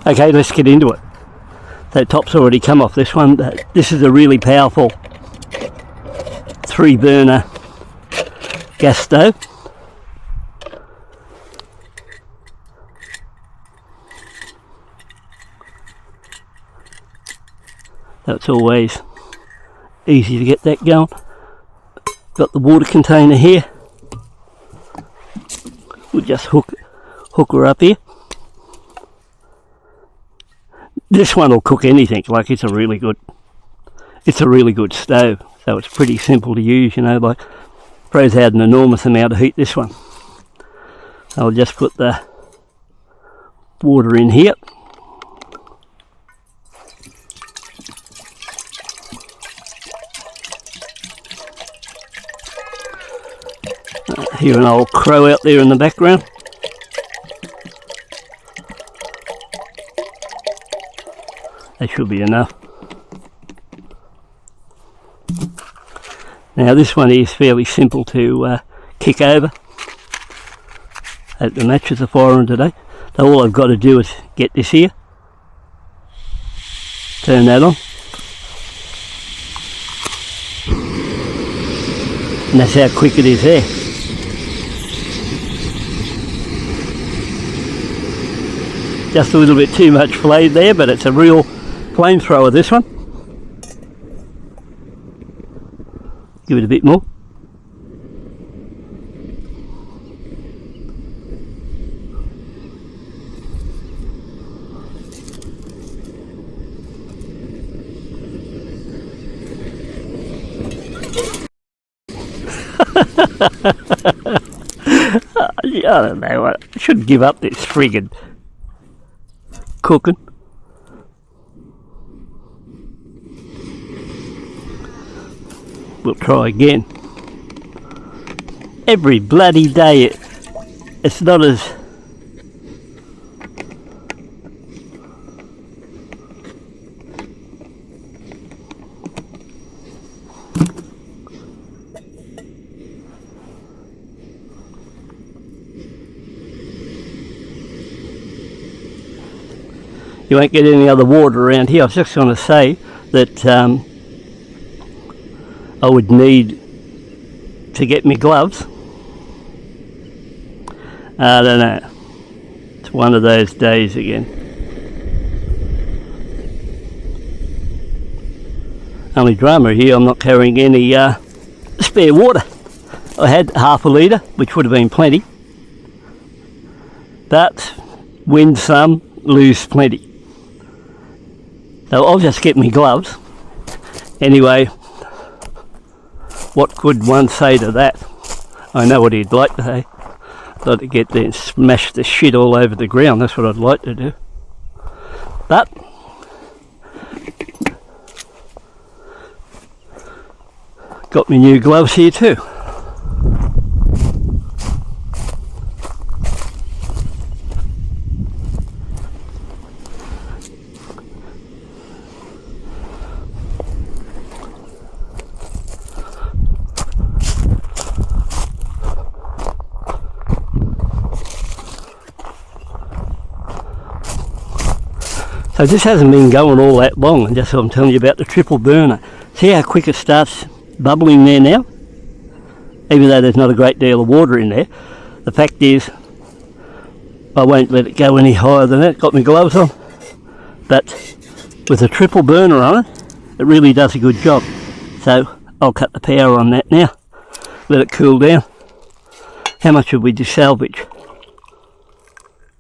Okay, let's get into it. So top's already come off this one. This is a really powerful 3-burner gas stove. So it's always easy to get that going. Got the water container here. We'll just hook her up here. This one will cook anything. Like it's a really good stove. So it's pretty simple to use, you know. Like throws out an enormous amount of heat. This one. I'll just put the water in here. Hear an old crow out there in the background. That should be enough. Now this one is fairly simple to kick over. Hope the matches are firing today. So all I've got to do is get this here. Turn that on. And that's how quick it is there. Just a little bit too much flame there, but it's a real flamethrower, this one. Give it a bit more. I don't know, I should give up this friggin' cooking. We'll try again. Every bloody day it's not as you won't get any other water around here. I was just going to say that I would need to get me gloves. I don't know. It's one of those days again. Only drama here, I'm not carrying any spare water. I had half a litre, which would have been plenty. But win some, lose plenty. So I'll just get me gloves. Anyway, what could one say to that? I know what he'd like to say. I'd like to get there and smash the shit all over the ground. That's what I'd like to do. But got me new gloves here too. So this hasn't been going all that long, and just I'm telling you about the triple burner. See how quick it starts bubbling there now? Even though there's not a great deal of water in there. The fact is, I won't let it go any higher than that. Got my gloves on. But with a triple burner on it, it really does a good job. So I'll cut the power on that now. Let it cool down. How much would we just salvage?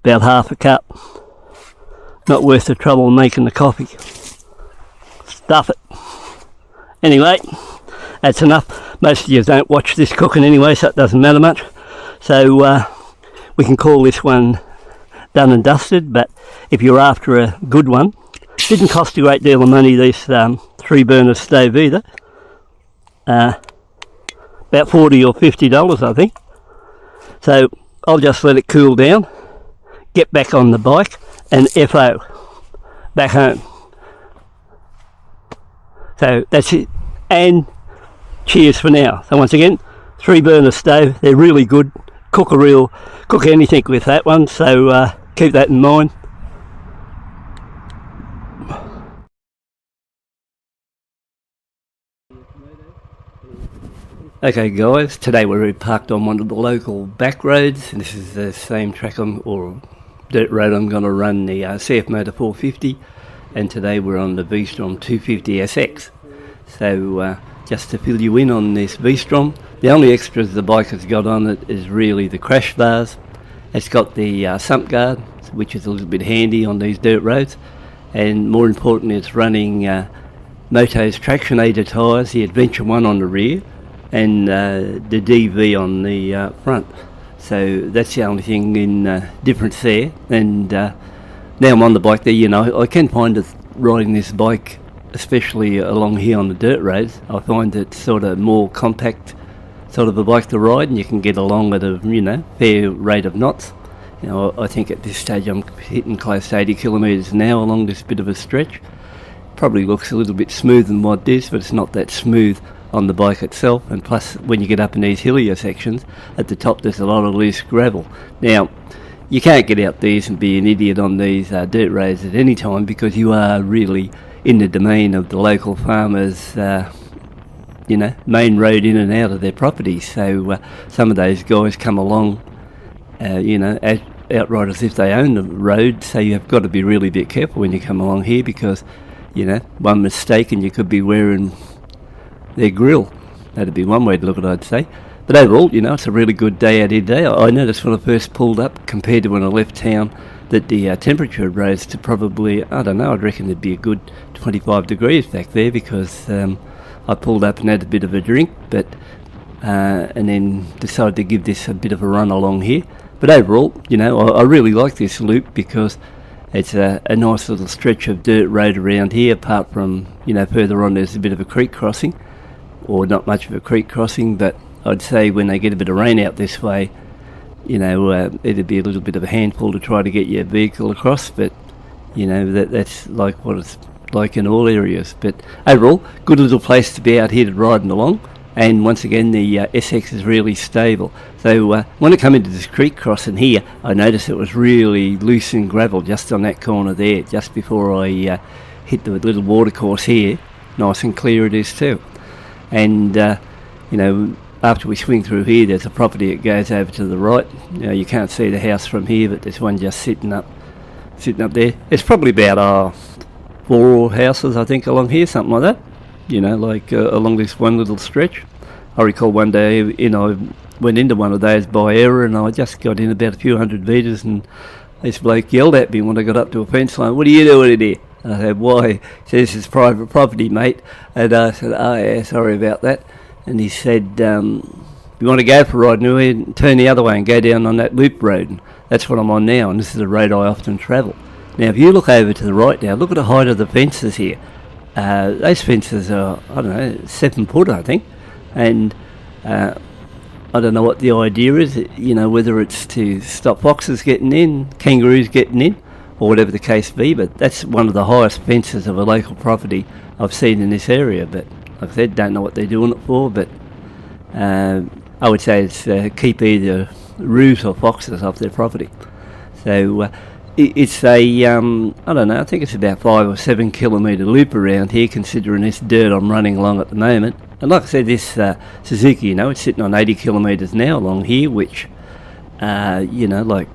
About half a cup. Not worth the trouble of making the coffee. Stuff it. Anyway, that's enough. Most of you don't watch this cooking anyway, so it doesn't matter much. So we can call this one done and dusted, but if you're after a good one, it didn't cost a great deal of money, this 3-burner stove either. About $40 or $50, I think. So I'll just let it cool down, get back on the bike, and FO back home. So that's it, and cheers for now. So once again, 3-burner stove, they're really good. Cook anything with that one, so keep that in mind. Okay guys, today we're parked on one of the local back roads, and this is the same track or dirt road I'm going to run the CFMOTO 450, and today we're on the Vstrom 250SX. So just to fill you in on this Vstrom, the only extras the bike has got on it is really the crash bars. It's got the sump guard, which is a little bit handy on these dirt roads, and more importantly it's running Moto's traction aided tyres, the Adventure 1 on the rear and the DV on the front. So that's the only thing in difference there. And now I'm on the bike there, you know, I can find it riding this bike, especially along here on the dirt roads, I find it sort of more compact sort of a bike to ride, and you can get along at a, you know, fair rate of knots. You know, I think at this stage I'm hitting close to 80 kilometres an hour along this bit of a stretch. Probably looks a little bit smoother than what it is, but it's not that smooth on the bike itself. And plus, when you get up in these hillier sections, at the top there's a lot of loose gravel. Now, you can't get out these and be an idiot on these dirt roads at any time, because you are really in the domain of the local farmers, you know, main road in and out of their properties. So some of those guys come along, you know, outright as if they own the road. So you've got to be really a bit careful when you come along here, because, you know, one mistake and you could be wearing their grill. That'd be one way to look at it, I'd say. But overall, you know, it's a really good day out here today. I noticed when I first pulled up, compared to when I left town, that the temperature rose to probably, I don't know, I'd reckon there'd be a good 25 degrees back there, because I pulled up and had a bit of a drink, but and then decided to give this a bit of a run along here. But overall, you know, I really like this loop, because it's a nice little stretch of dirt road around here, apart from, you know, further on there's a bit of a creek crossing, or not much of a creek crossing, but I'd say when they get a bit of rain out this way, you know, it'd be a little bit of a handful to try to get your vehicle across, but, you know, that's like what it's like in all areas. But overall, good little place to be out here riding along, and once again the SX is really stable. So when I come into this creek crossing here, I noticed it was really loose in gravel just on that corner there, just before I hit the little water course here. Nice and clear it is too. And you know, after we swing through here, there's a property that goes over to the right. You know, you can't see the house from here, but there's one just sitting up there. It's probably about 4 houses, I think, along here, something like that. You know, like along this one little stretch. I recall one day, you know, I went into one of those by error, and I just got in about a few hundred metres, and this bloke yelled at me when I got up to a fence line, "What are you doing in here?" And I said, "Why?" He said, "This is private property, mate." And I said, "Oh yeah, sorry about that." And he said, "You want to go for a ride? No, turn the other way and go down on that loop road." And that's what I'm on now, and this is a road I often travel. Now, if you look over to the right now, look at the height of the fences here. Those fences are, I don't know, 7 foot, I think. And I don't know what the idea is, you know, whether it's to stop foxes getting in, kangaroos getting in, or whatever the case be, but that's one of the highest fences of a local property I've seen in this area. But like I said, don't know what they're doing it for, but I would say it's keep either roos or foxes off their property. So it's a, I don't know, I think it's about 5 or 7 kilometre loop around here, considering this dirt I'm running along at the moment. And like I said, this Suzuki, you know, it's sitting on 80 kilometres now along here, which, you know, like,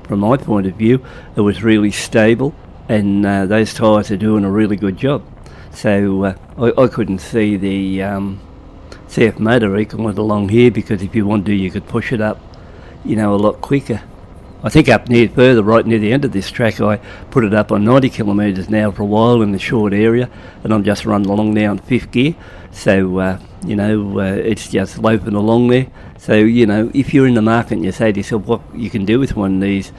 from my point of view, it was really stable, and those tyres are doing a really good job. So I couldn't see the CFMOTO equivalent along here, because if you want to, you could push it up, you know, a lot quicker. I think up near further, right near the end of this track, I put it up on 90 kilometres now for a while in the short area, and I'm just running along now in 5th gear. So, you know, it's just loafing along there. So, you know, if you're in the market and you say to yourself what you can do with one of these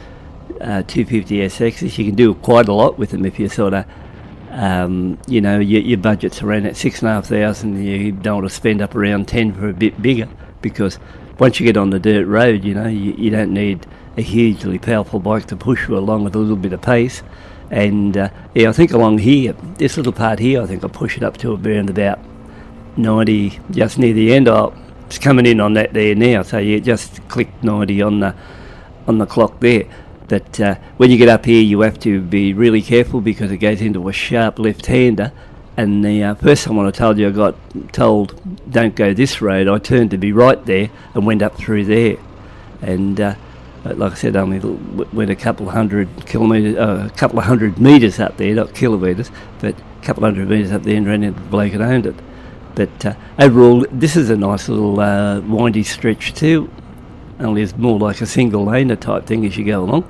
250SXs, you can do quite a lot with them if you sort of, you know, your budget's around that 6,500, you don't want to spend up around 10 for a bit bigger, because once you get on the dirt road, you know, you don't need a hugely powerful bike to push you along with a little bit of pace. And yeah, I think along here, this little part here, I think I'll push it up to around about 90, just near the end. It's coming in on that there now, so you just click 90 on the clock there. But when you get up here, you have to be really careful, because it goes into a sharp left-hander, And the first time when I told you I got told don't go this road, I turned to be right there and went up through there. And like I said, only went a couple of hundred metres up there, not kilometres, but a couple of hundred metres up there and ran into the bloke that owned it. But overall, this is a nice little windy stretch too. Only it's more like a single laner type thing as you go along.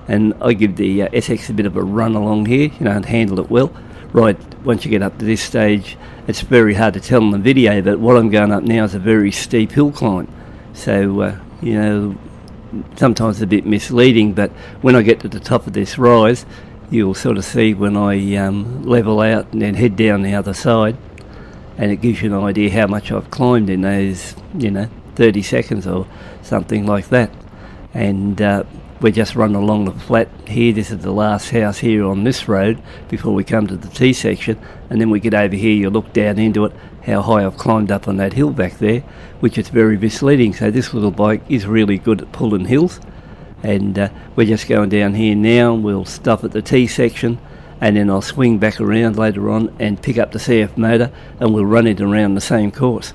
And I give the SX a bit of a run along here, and handle it well. Right, once you get up to this stage, it's very hard to tell in the video, but what I'm going up now is a very steep hill climb. So, sometimes it's a bit misleading, but when I get to the top of this rise, you'll sort of see when I level out and then head down the other side, and it gives you an idea how much I've climbed in those, 30 seconds or something like that. And we're just running along the flat here. This is the last house here on this road before we come to the T section, and then we get over here, you look down into it, how high I've climbed up on that hill back there, which is very misleading. So this little bike is really good at pulling hills, and we're just going down here now. We'll stop at the T section, and then I'll swing back around later on and pick up the CFMOTO, and we'll run it around the same course.